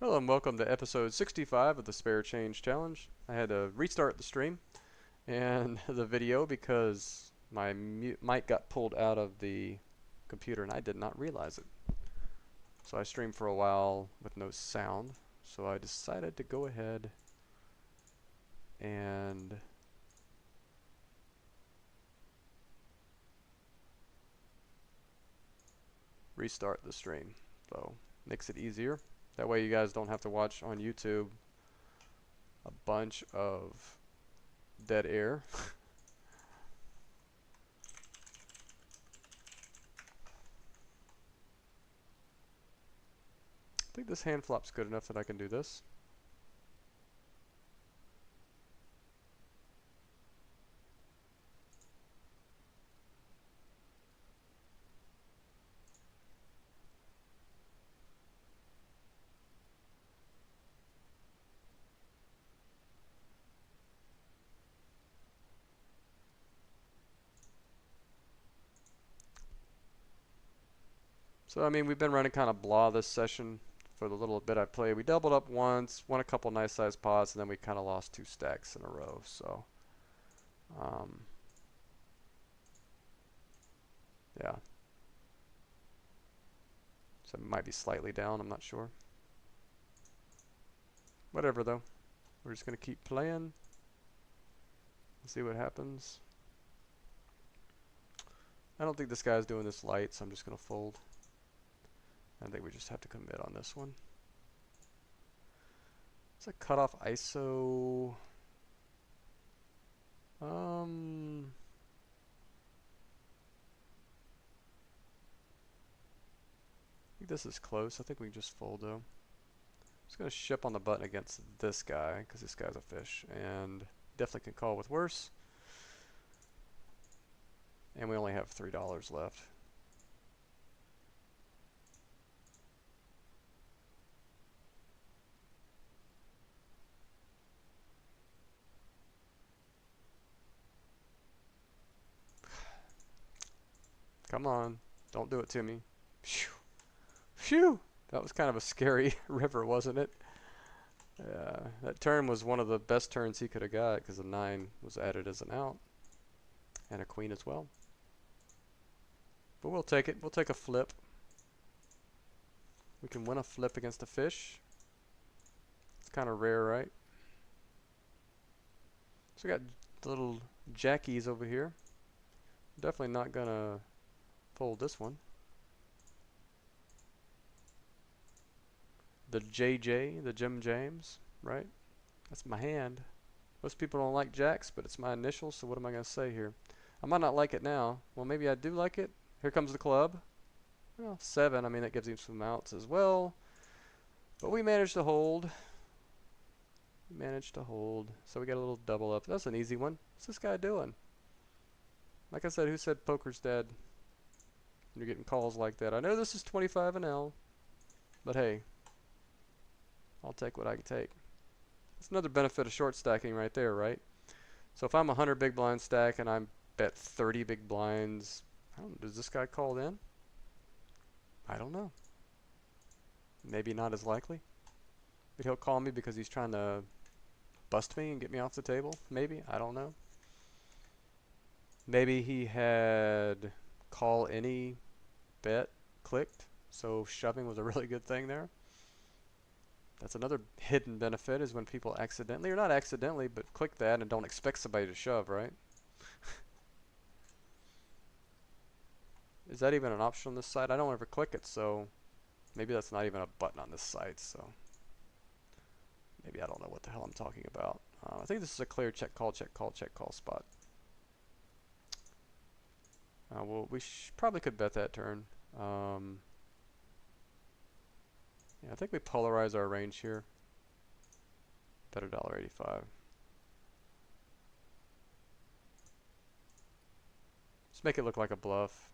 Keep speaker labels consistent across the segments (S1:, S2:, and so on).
S1: Hello and welcome to episode 65 of the Spare Change Challenge. I had to restart the stream and the video because my mic got pulled out of the computer and I did not realize it. So I streamed for a while with no sound. So I decided to go ahead and restart the stream. So makes it easier. That way you guys don't have to watch on YouTube a bunch of dead air. I think this hand flop's good enough that I can do this. So I mean, we've been running kind of blah this session for the little bit I played. We doubled up once, won a couple nice sized pots, and then we kind of lost 2 stacks in a row. So, um, yeah. So it might be slightly down, I'm not sure. Whatever though. We're just going to keep playing and see what happens. I don't think this guy's doing this light, so I'm just going to fold. I think we just have to commit on this one. It's a cutoff ISO. I think this is close. I think we can just fold though. Just gonna ship on the button against this guy because this guy's a fish and definitely can call with worse. And we only have $3 left. Come on, don't do it to me. Phew. Phew! That was kind of a scary river, wasn't it? That turn was one of the best turns he could have got because the 9 was added as an out. And a queen as well. But we'll take it. We'll take a flip. We can win a flip against a fish. It's kind of rare, right? So we got little jackies over here. Definitely not gonna fold this one. The JJ, the Jim James, right? That's my hand. Most people don't like jacks, but it's my initials, so what am I going to say here? I might not like it now. Well, maybe I do like it. Here comes the club. Well, 7. I mean, that gives him some outs as well. But we managed to hold. We managed to hold. So we got a little double up. That's an easy one. What's this guy doing? Like I said, who said poker's dead? You're getting calls like that. I know this is 25 and L, but hey, I'll take what I can take. That's another benefit of short stacking right there, right? So if I'm a 100 big blind stack and I bet 30 big blinds, I don't know, does this guy call in? I don't know. Maybe not as likely. But he'll call me because he's trying to bust me and get me off the table. Maybe. I don't know. Maybe he had call any bet clicked, so shoving was a really good thing there. That's another hidden benefit is when people accidentally, or not accidentally, but click that and don't expect somebody to shove, right? Is that even an option on this side? I don't ever click it, so maybe that's not even a button on this side, so maybe I don't know what the hell I'm talking about. I think this is a clear check call spot. Well, we probably could bet that turn. Yeah, I think we polarize our range here. Bet $1.85. Just make it look like a bluff.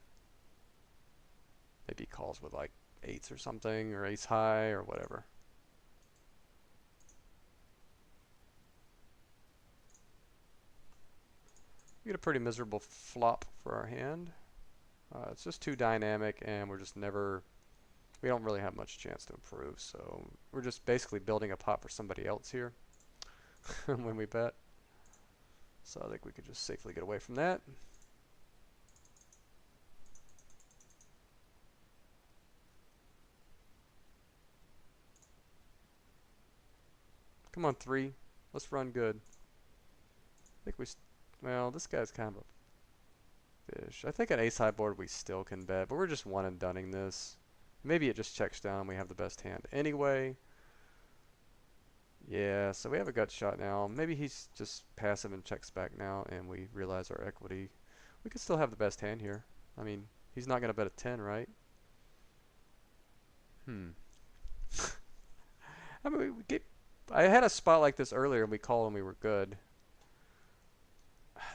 S1: Maybe he calls with like 8s or something, or ace high, or whatever. We get a pretty miserable flop for our hand. It's just too dynamic, and we're just never We don't really have much chance to improve, so we're just basically building a pot for somebody else here when we bet. So I think we could just safely get away from that. Come on, 3. Let's run good. I think well, this guy's kind of a fish. I think an ace high board we still can bet, but we're just one and doneing this. Maybe it just checks down and we have the best hand anyway. Yeah, so we have a gut shot now. Maybe he's just passive and checks back now, and we realize our equity. We could still have the best hand here. I mean, he's not going to bet a 10, right? I mean, I had a spot like this earlier, and we called and we were good.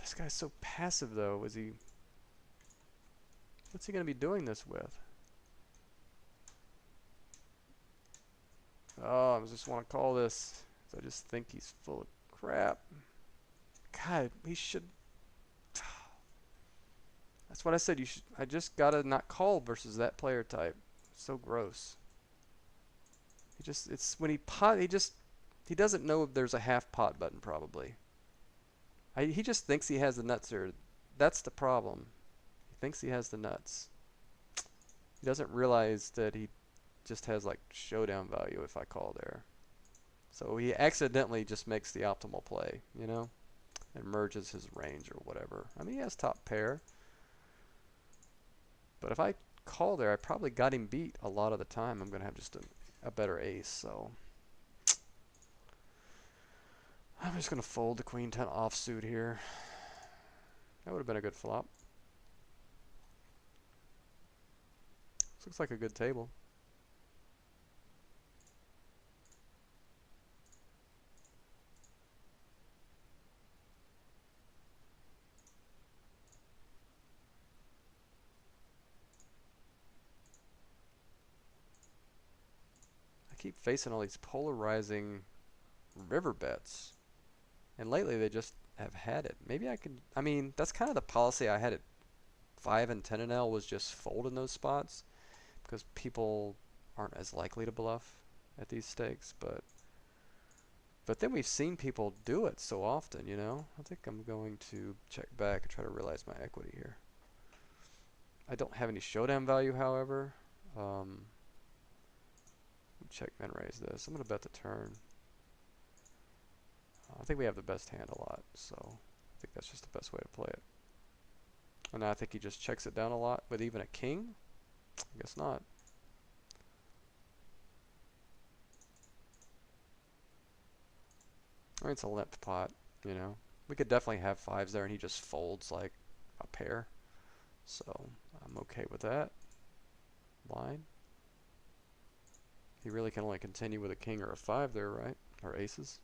S1: This guy's so passive, though. What's he going to be doing this with? Oh, I just want to call this. I just think he's full of crap. God, he should. That's what I said. I just gotta not call versus that player type. It's so gross. It's when he doesn't know if there's a half pot button probably. He just thinks he has the nuts here. That's the problem. He thinks he has the nuts. He doesn't realize that he just has like showdown value if I call there. So he accidentally just makes the optimal play, you know, and merges his range or whatever. I mean, he has top pair. But if I call there, I probably got him beat a lot of the time. I'm going to have just a better ace, so I'm just going to fold the queen 10 offsuit here. That would have been a good flop. This looks like a good table. I keep facing all these polarizing river bets. And lately they just have had it. Maybe I could, I mean, that's kind of the policy I had at 5 and 10 and L was just fold in those spots because people aren't as likely to bluff at these stakes, but then we've seen people do it so often, you know? I think I'm going to check back and try to realize my equity here. I don't have any showdown value, however. Check and raise this. I'm going to bet the turn. I think we have the best hand a lot, so I think that's just the best way to play it. And now I think he just checks it down a lot with even a king? I guess not. I mean, it's a limp pot, you know. We could definitely have 5s there and he just folds like a pair. So I'm okay with that. Line. He really can only continue with a king or a 5 there, right? Or aces.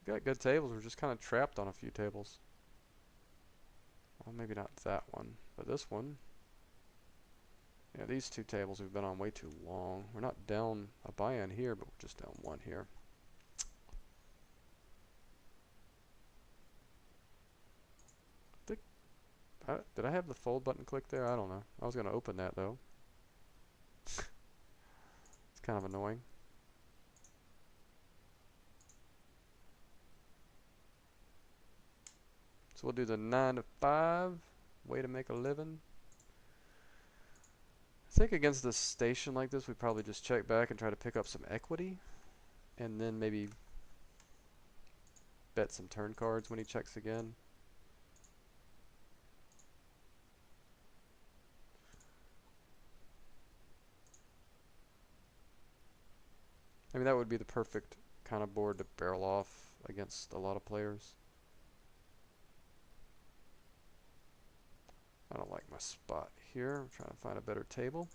S1: We've got good tables. We're just kind of trapped on a few tables. Well, maybe not that one, but this one. Yeah, these two tables we've been on way too long. We're not down a buy-in here, but we're just down one here. Did I have the fold button clicked there? I don't know. I was going to open that, though. It's kind of annoying. So we'll do the 9 to 5. Way to make a living. I think against this station like this, we probably just check back and try to pick up some equity. And then maybe bet some turn cards when he checks again. I mean, that would be the perfect kind of board to barrel off against a lot of players. I don't like my spot here. I'm trying to find a better table.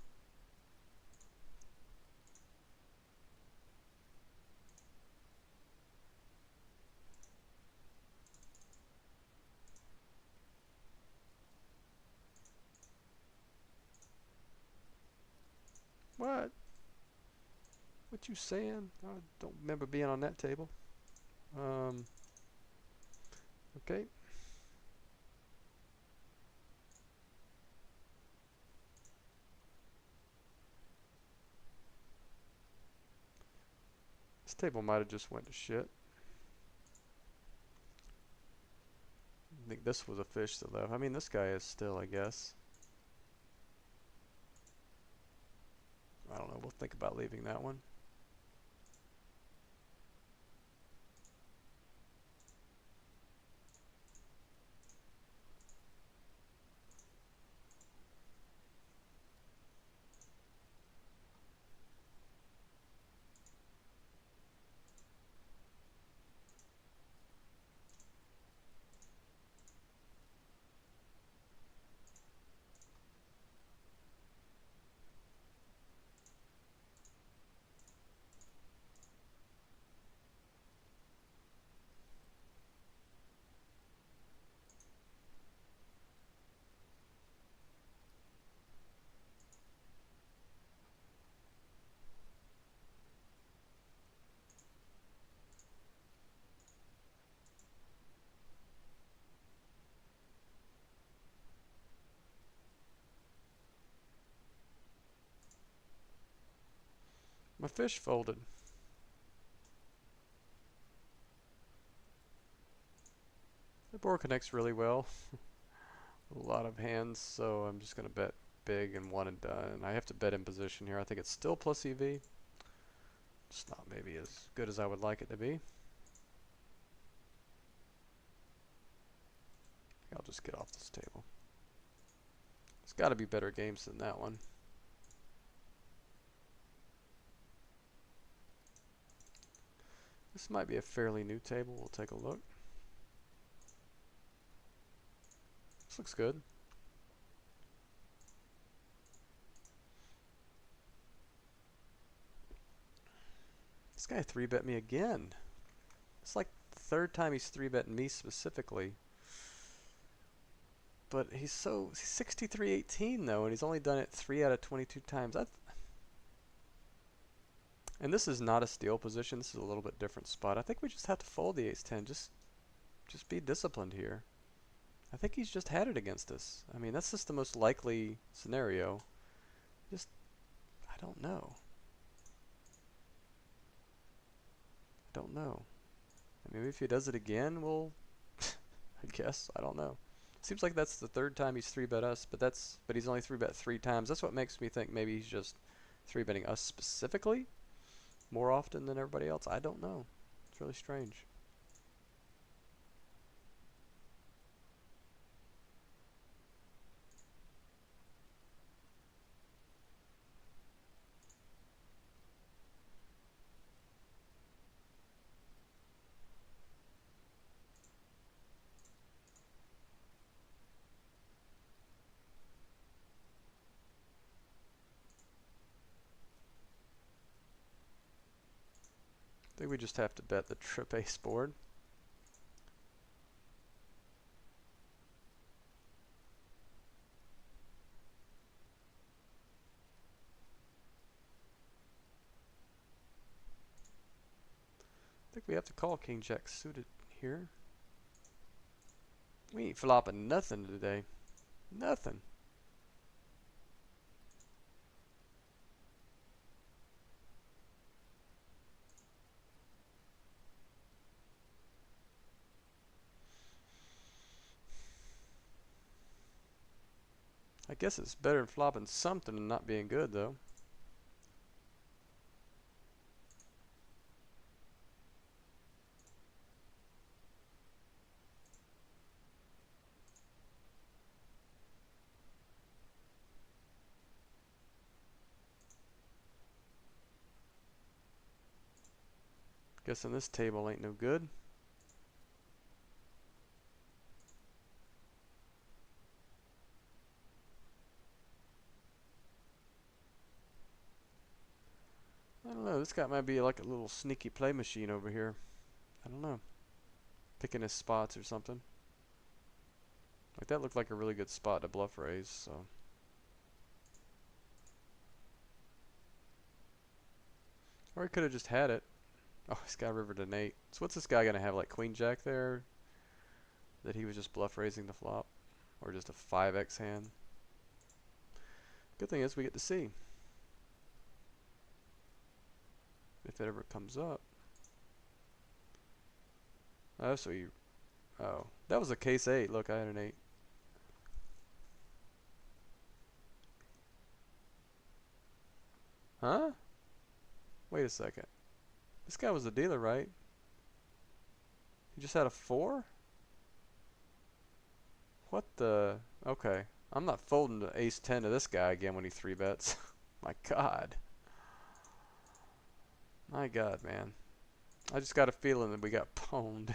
S1: What? What you saying? I don't remember being on that table. Okay. This table might have just went to shit. I think this was a fish that left. I mean, this guy is still, I guess. I don't know. We'll think about leaving that one. My fish folded. The board connects really well. A lot of hands, so I'm just going to bet big and one and done. I have to bet in position here. I think it's still plus EV. It's not maybe as good as I would like it to be. I'll just get off this table. There's got to be better games than that one. This might be a fairly new table. We'll take a look. This looks good. This guy 3-bet me again. It's like the third time he's 3-betting me specifically. But he's 63-18 though, and he's only done it 3 out of 22 times. And this is not a steal position. This is a little bit different spot. I think we just have to fold the ace-10. Just be disciplined here. I think he's just had it against us. I mean, that's just the most likely scenario. I don't know. I don't know. I mean, if he does it again, we'll I guess. I don't know. Seems like that's the third time he's 3-bet us, but he's only 3-bet 3 times. That's what makes me think maybe he's just 3-betting us specifically more often than everybody else. I don't know. It's really strange. I think we just have to bet the trip ace board. I think we have to call king jack suited here. We ain't flopping nothing today. Nothing. I guess it's better than flopping something than not being good, though. Guessing this table ain't no good. I don't know, this guy might be like a little sneaky play machine over here. I don't know. Picking his spots or something. Like that looked like a really good spot to bluff raise, so. Or he could have just had it. Oh, he's got river to Nate. So what's this guy gonna have, like queen jack there? That he was just bluff raising the flop? Or just a 5x hand? Good thing is we get to see. If it ever comes up. Oh, so you... Oh, that was a case 8. Look, I had an 8. Huh? Wait a second. This guy was the dealer, right? He just had a 4? What the... Okay. I'm not folding the ace 10 to this guy again when he 3-bets. My God. My God, man. I just got a feeling that we got pwned.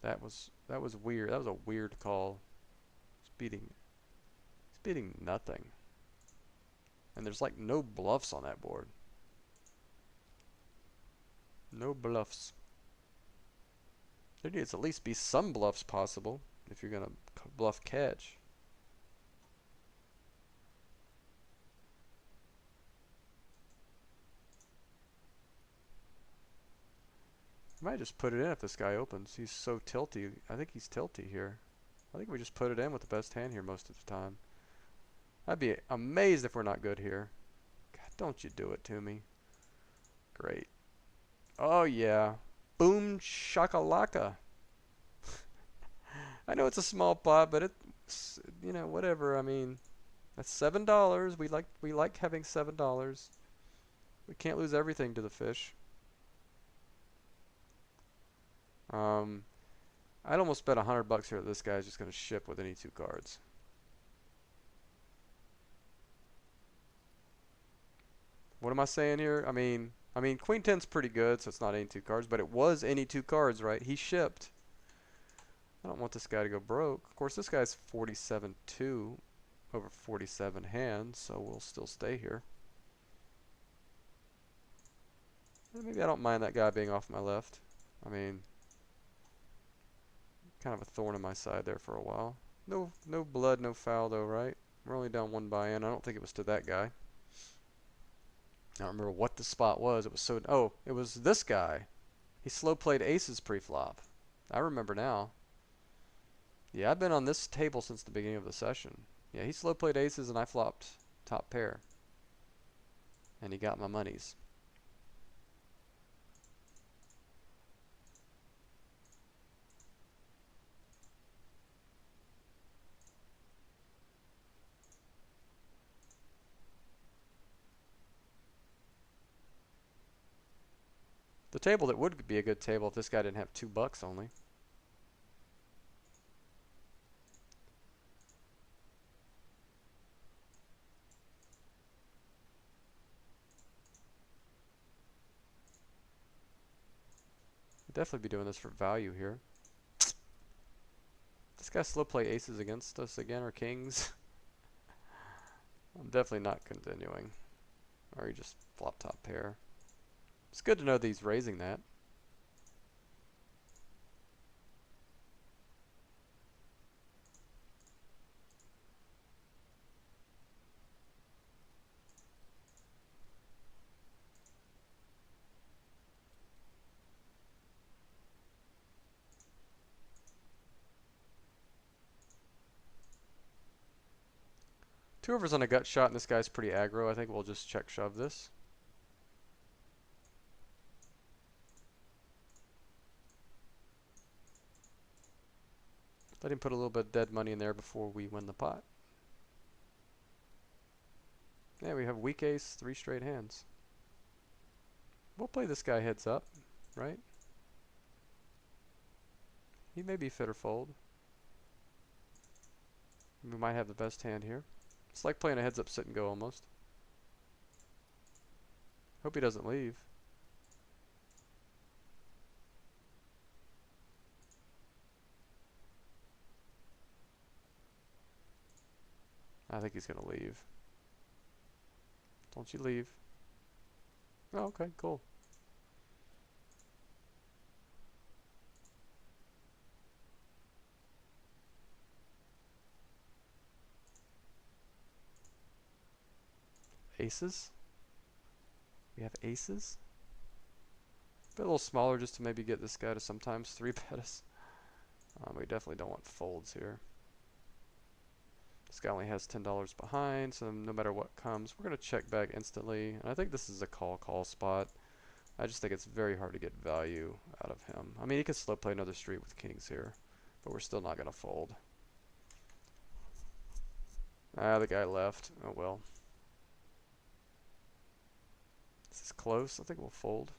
S1: That was weird. That was a weird call. He's beating nothing. And there's like no bluffs on that board. No bluffs. There needs to at least be some bluffs possible if you're gonna bluff catch. I might just put it in if this guy opens. He's so tilty. I think he's tilty here. I think we just put it in with the best hand here most of the time. I'd be amazed if we're not good here. God, don't you do it to me. Great. Oh yeah. Boom shakalaka. I know it's a small pot, but it's, you know, whatever. I mean, that's $7. We like having $7. We can't lose everything to the fish. I'd almost bet $100 here that this guy's just gonna ship with any 2 cards. What am I saying here? I mean, Queen 10's pretty good, so it's not any 2 cards, but it was any 2 cards, right? He shipped. I don't want this guy to go broke. Of course, this guy's 47-2 over 47 hands, so we'll still stay here. Maybe I don't mind that guy being off my left. I mean, kind of a thorn in my side there for a while. No blood, no foul though, right? We're only down 1 buy-in. I don't think it was to that guy. I don't remember what the spot was. It was so... Oh, it was this guy. He slow played aces pre-flop. I remember now. Yeah, I've been on this table since the beginning of the session. Yeah, he slow played aces and I flopped top pair. And he got my monies. The table that would be a good table if this guy didn't have $2 only. I'd definitely be doing this for value here. This guy slow play aces against us again, or kings. I'm definitely not continuing. Or he just flop top pair. It's good to know that he's raising that. Two overs on a gut shot, and this guy's pretty aggro. I think we'll just check shove this. Let him put a little bit of dead money in there before we win the pot. Yeah, we have weak ace, 3 straight hands. We'll play this guy heads up, right? He may be fit or fold. We might have the best hand here. It's like playing a heads up sit and go almost. Hope he doesn't leave. I think he's gonna leave. Don't you leave. Oh, okay, cool. Aces? We have aces? Be a little smaller just to maybe get this guy to sometimes 3-bet us. We definitely don't want folds here. This guy only has $10 behind, so no matter what comes, we're going to check back instantly. And I think this is a call spot. I just think it's very hard to get value out of him. I mean, he could slow play another street with kings here, but we're still not going to fold. Ah, the guy left. Oh well. This is close. I think we'll fold.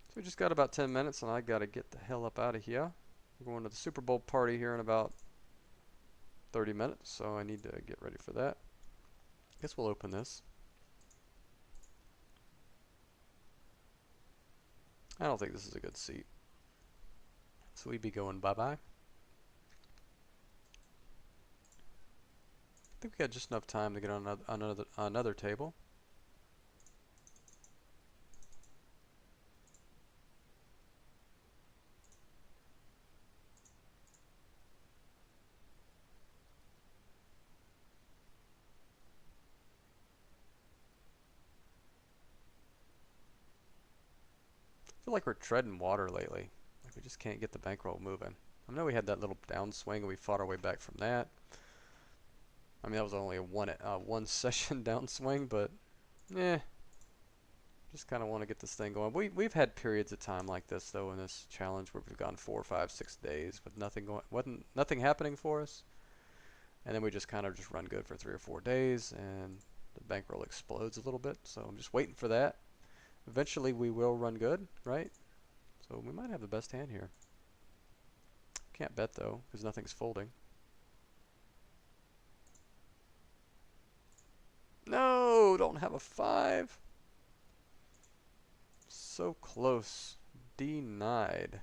S1: So we just got about 10 minutes and I gotta get the hell up out of here. We're going to the Super Bowl party here in about 30 minutes, so I need to get ready for that. Guess we'll open this. I don't think this is a good seat. So we'd be going bye-bye. I think we got just enough time to get on another table. I feel like we're treading water lately. Like we just can't get the bankroll moving. I know we had that little downswing and we fought our way back from that. I mean, that was only a one session downswing, but eh. Just kind of want to get this thing going. We've had periods of time like this though in this challenge where we've gone 4, 5, 6 days with nothing happening for us, and then we just kind of just run good for 3 or 4 days, and the bankroll explodes a little bit. So I'm just waiting for that. Eventually we will run good, right? So we might have the best hand here. Can't bet though, because nothing's folding. No, don't have a 5. So close. Denied.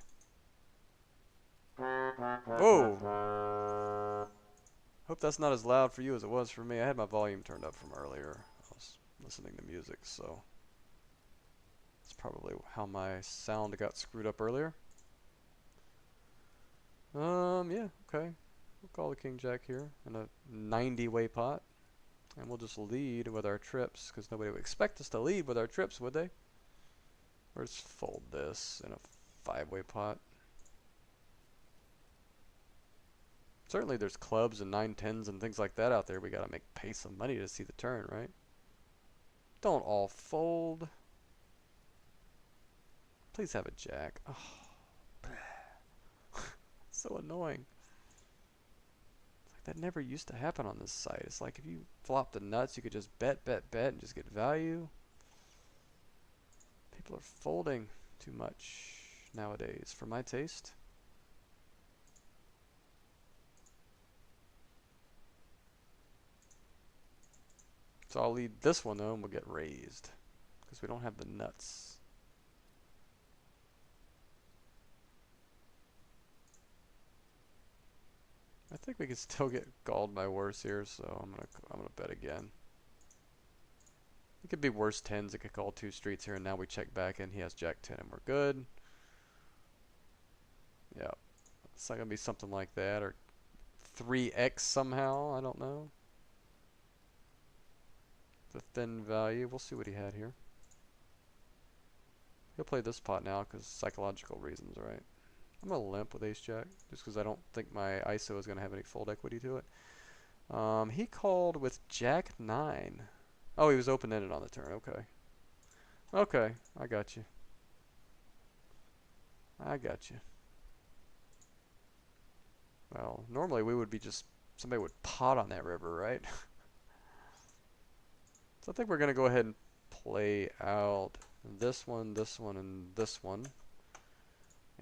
S1: Whoa. Hope that's not as loud for you as it was for me. I had my volume turned up from earlier. I was listening to music, so that's probably how my sound got screwed up earlier. Yeah, okay. We'll call the king jack here in a 90-way pot. And we'll just lead with our trips, because nobody would expect us to lead with our trips, would they? Or just fold this in a 5-way pot. Certainly there's clubs and 9-10s and things like that out there. We gotta pay some money to see the turn, right? Don't all fold. Please have a jack. Oh, so annoying. It's like that never used to happen on this site. It's like if you flop the nuts, you could just bet, and just get value. People are folding too much nowadays, for my taste. So I'll lead this one though, and we'll get raised, because we don't have the nuts. I think we can still get galled by worse here, so I'm gonna bet again. It could be worse 10s. It could call 2 streets here, and now we check back, and he has jack 10, and we're good. Yeah, it's not gonna be something like that, or 3x somehow. I don't know. The thin value. We'll see what he had here. He'll play this pot now because psychological reasons, right? I'm gonna limp with ace jack just because I don't think my ISO is gonna have any fold equity to it. He called with jack 9. Oh, he was open-ended on the turn. Okay. Okay, I got you. I got you. Well, normally we would be just, somebody would pot on that river, right? So I think we're going to go ahead and play out this one, and this one.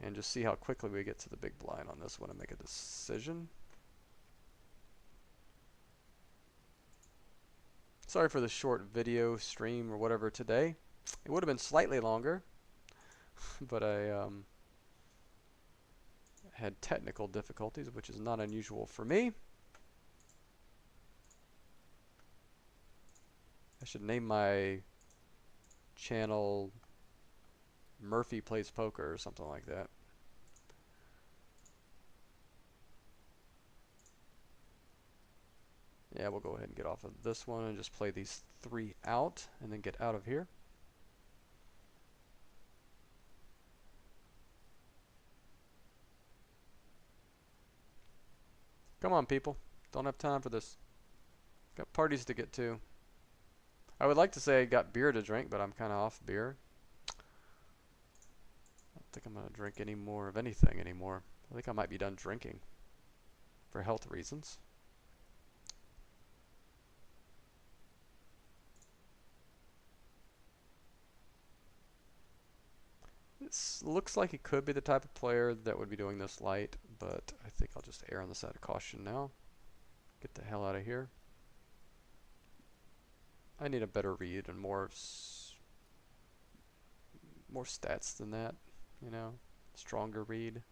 S1: And just see how quickly we get to the big blind on this one and make a decision. Sorry for the short video stream or whatever today. It would have been slightly longer, but I had technical difficulties, which is not unusual for me. I should name my channel Murphy Plays Poker or something like that. Yeah, we'll go ahead and get off of this one and just play these 3 out and then get out of here. Come on, people. Don't have time for this. Got parties to get to. I would like to say I got beer to drink, but I'm kind of off beer. I don't think I'm going to drink any more of anything anymore. I think I might be done drinking for health reasons. This looks like he could be the type of player that would be doing this light, but I think I'll just err on the side of caution now. Get the hell out of here. I need a better read and more stats than that, you know, stronger read.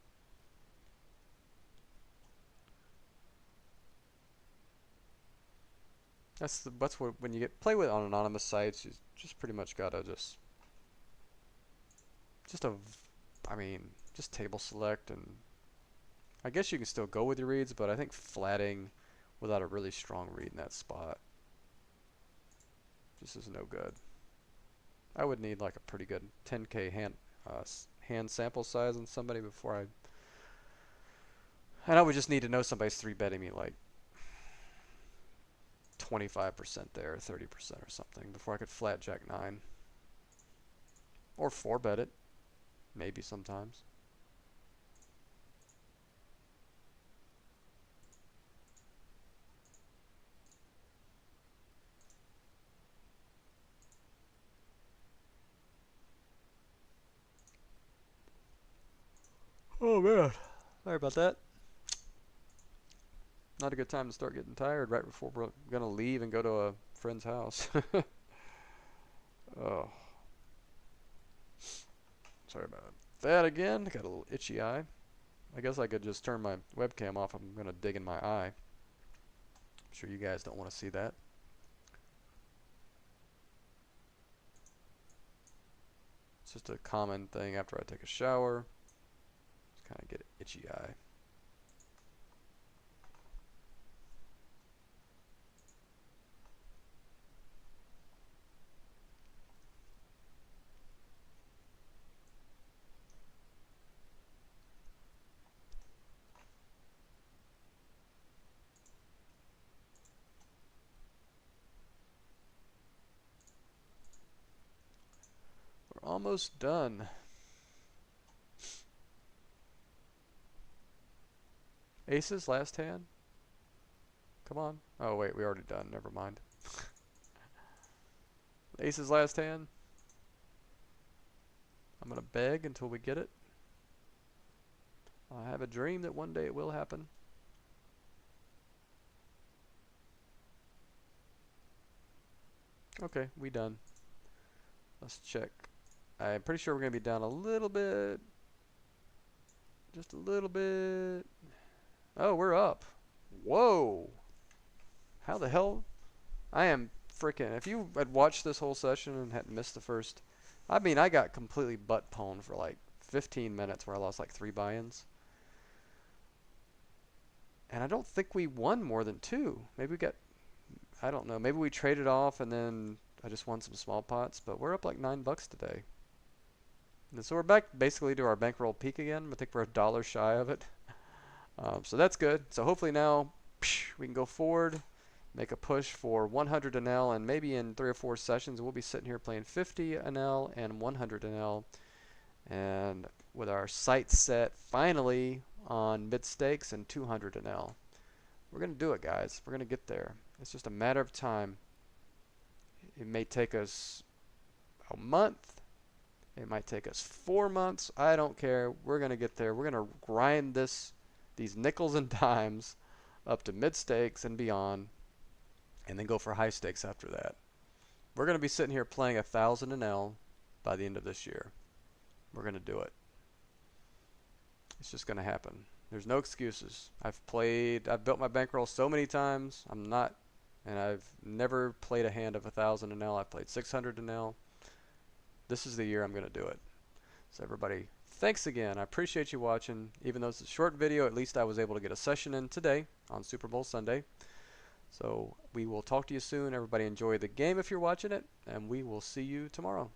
S1: That's what when you play with on anonymous sites, you just pretty much gotta just table select, and I guess you can still go with your reads, but I think flatting without a really strong read in that spot just is no good. I would need like a pretty good 10K hand sample size on somebody before and I would just need to know somebody's 3-betting me like 25% there, 30% or something before I could flat jack 9. Or 4-bet it, maybe sometimes. Oh man, sorry about that. Not a good time to start getting tired right before we're gonna leave and go to a friend's house. Oh, sorry about that again. Got a little itchy eye. I guess I could just turn my webcam off. I'm gonna dig in my eye. I'm sure you guys don't want to see that. It's just a common thing after I take a shower. Just kind of get an itchy eye. We're almost done. Aces, last hand. Come on. Oh wait, we already done. Never mind. Aces, last hand. I'm gonna beg until we get it. I have a dream that one day it will happen. Okay, we done. Let's check. I'm pretty sure we're gonna be down a little bit. Just a little bit. Oh, we're up. Whoa. How the hell? I am freaking. If you had watched this whole session and had missed the first, I mean, I got completely butt pwned for like 15 minutes where I lost like 3 buy-ins. And I don't think we won more than 2. Maybe we got, I don't know, maybe we traded off and then I just won some small pots, but we're up like $9 today. And so we're back basically to our bankroll peak again. I think we're $1 shy of it. So that's good. So hopefully now we can go forward, make a push for 100 an L, and maybe in 3 or 4 sessions we'll be sitting here playing 50 an L and 100 an L, and with our sights set finally on mid stakes and 200 an L. We're going to do it, guys. We're going to get there. It's just a matter of time. It may take us a month. It might take us 4 months. I don't care. We're going to get there. We're going to grind these nickels and dimes up to mid stakes and beyond, and then go for high stakes after that. We're going to be sitting here playing 1,000 an L by the end of this year. We're going to do it. It's just going to happen. There's no excuses. I've built my bankroll so many times. And I've never played a hand of 1,000 an L. I've played 600 an L. This is the year I'm going to do it. So everybody, thanks again. I appreciate you watching. Even though it's a short video, at least I was able to get a session in today on Super Bowl Sunday. So we will talk to you soon. Everybody enjoy the game if you're watching it, and we will see you tomorrow.